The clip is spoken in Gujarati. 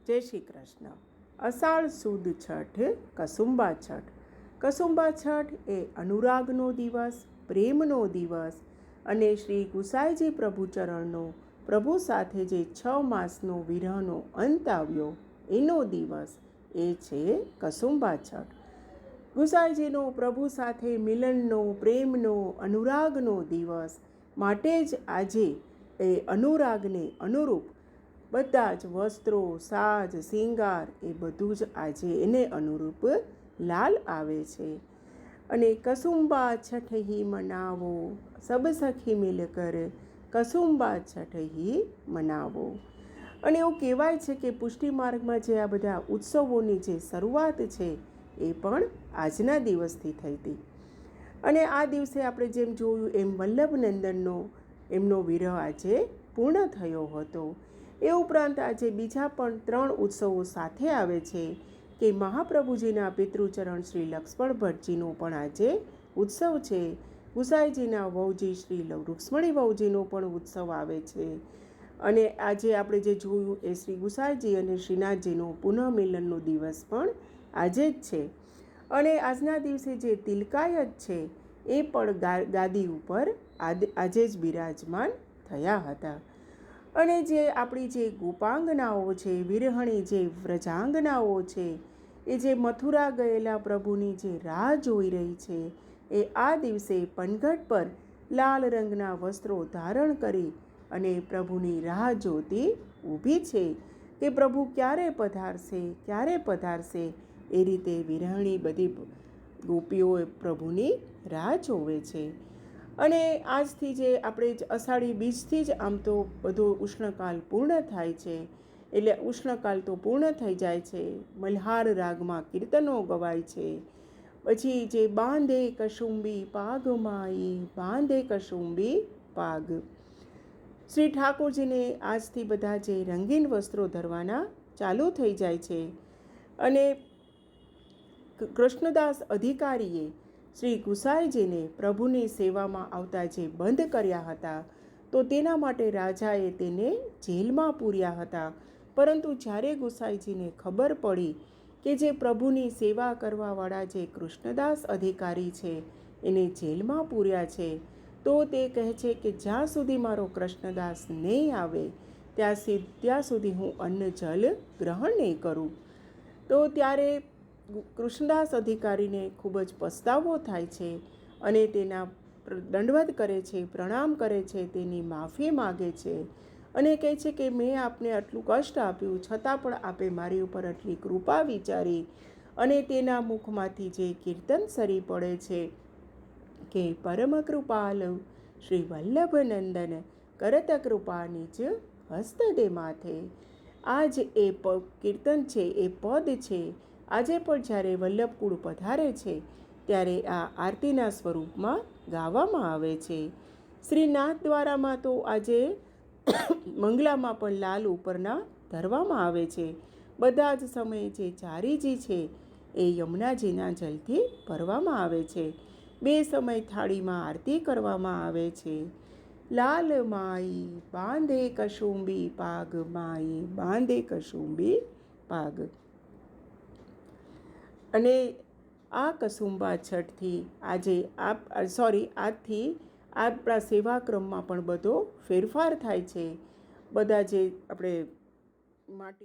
જય શ્રી કૃષ્ણ. અષાઢ સુદ છઠ કસુંબા છઠ. કસુંબા છઠ એ અનુરાગનો દિવસ, પ્રેમનો દિવસ અને શ્રી ગુસાઈજી પ્રભુચરણનો પ્રભુ સાથે જે 6 માસનો વિરહનો અંત આવ્યો એનો દિવસ એ છે કસુંબા છઠ. ગુસાઈજીનો પ્રભુ સાથે મિલનનો, પ્રેમનો, અનુરાગનો દિવસ માટે જ આજે એ અનુરાગને અનુરૂપ બધા જ વસ્ત્રો, સાજ, શિંગાર એ બધું જ આજે એને અનુરૂપ લાલ આવે છે. અને કસુંબા છઠ હી મનાવો, સબ સખી મિલકર કસુંબા છઠ હી મનાવો. અને એવું કહેવાય છે કે પુષ્ટિ માર્ગમાં જે આ બધા ઉત્સવોની જે શરૂઆત છે એ પણ આજના દિવસથી થઈ હતી. અને આ દિવસે આપણે જેમ જોયું એમ વલ્લભનંદનનો એમનો વિરહ આજે પૂર્ણ થયો હતો. એ ઉપરાંત આજે બીજા પણ 3 ઉત્સવો સાથે આવે છે કે મહાપ્રભુજીના પિતૃચરણ શ્રી લક્ષ્મણ ભટ્ટજીનો પણ આજે ઉત્સવ છે. ગુસાઈજીના વહુજી શ્રી રૂક્ષ્મણી વહુજીનો પણ ઉત્સવ આવે છે. અને આજે આપણે જે જોયું એ શ્રી ગુસાઈજી અને શ્રીનાથજીનો પુનઃમિલનનો દિવસ પણ આજે જ છે. અને આજના દિવસે જે તિલકાયત છે એ પણ ગાદી ઉપર આજે જ બિરાજમાન થયા હતા. અને જે આપણી જે ગોપાંગનાઓ છે, વિરહણી જે વ્રજાંગનાઓ છે, એ જે મથુરા ગયેલા પ્રભુની જે રાહ જોઈ રહી છે એ આ દિવસે પનઘટ પર લાલ રંગના વસ્ત્રો ધારણ કરી અને પ્રભુની રાહ જોતી ઊભી છે કે પ્રભુ ક્યારે પધારશે, ક્યારે પધારશે. એ રીતે વિરહણી બધી ગોપીઓ પ્રભુની રાહ જોવે છે. અને આજથી જે આપણે અષાઢી બીજથી જ આમ તો બધો ઉષ્ણકાલ પૂર્ણ થાય છે. એટલે ઉષ્ણકાલ તો પૂર્ણ થઈ જાય છે. મલ્હાર રાગમાં કીર્તનો ગવાય છે. પછી જે બાંધે કશુંબી પાગ માઈ, બાંધે કશુંબી પાગ. શ્રી ઠાકોરજીને આજથી બધા જે રંગીન વસ્ત્રો ધરવાના ચાલુ થઈ જાય છે. અને કૃષ્ણદાસ અધિકારીએ શ્રી ગુસાઈજીને પ્રભુની સેવામાં આવતા જે બંધ કર્યા હતા તો તેના માટે રાજાએ તેને જેલમાં પૂર્યા હતા. પરંતુ જ્યારે ગુસાઈજીને ખબર પડી કે જે પ્રભુની સેવા કરવાવાળા જે કૃષ્ણદાસ અધિકારી છે એને જેલમાં પૂર્યા છે તો તે કહે છે કે જ્યાં સુધી મારો કૃષ્ણદાસ નહીં આવે ત્યાં સુધી હું અન્ન જલ ગ્રહણ નહીં કરું. તો ત્યારે કૃષ્ણદાસ અધિકારીને ખૂબ જ પસ્તાવો થાય છે અને તેના દંડવત કરે છે, પ્રણામ કરે છે, તેની માફી માગે છે અને કહે છે કે મેં આપને આટલું કષ્ટ આપ્યું છતાં પણ આપે મારી ઉપર આટલી કૃપા વિચારી. અને તેના મુખમાંથી જે કીર્તન સરી પડે છે કે પરમ કૃપાલ શ્રી વલ્લભનંદન કરત કૃપા નિજ હસ્ત દે માથે. આ જ એ કીર્તન છે, એ પદ છે. આજે પણ જ્યારે વલ્લભકુળ પધારે છે ત્યારે આ આરતીના સ્વરૂપમાં ગાવામાં આવે છે. શ્રીનાથ દ્વારામાં તો આજે મંગલામાં પણ લાલ ઉપરના ધરવામાં આવે છે. બધા જ સમયે જે ચારીજી છે એ યમુનાજીના જલથી ભરવામાં આવે છે. 2 સમય થાળીમાં આરતી કરવામાં આવે છે. લાલ માઈ બાંધે કશુંબી પાગ, માઈ બાંધે કશુંબી પાગ. અને આ કસુંબા છઠથી આજે આજથી આપણા સેવાક્રમમાં પણ બધો ફેરફાર થાય છે. બધા જે આપણે માટી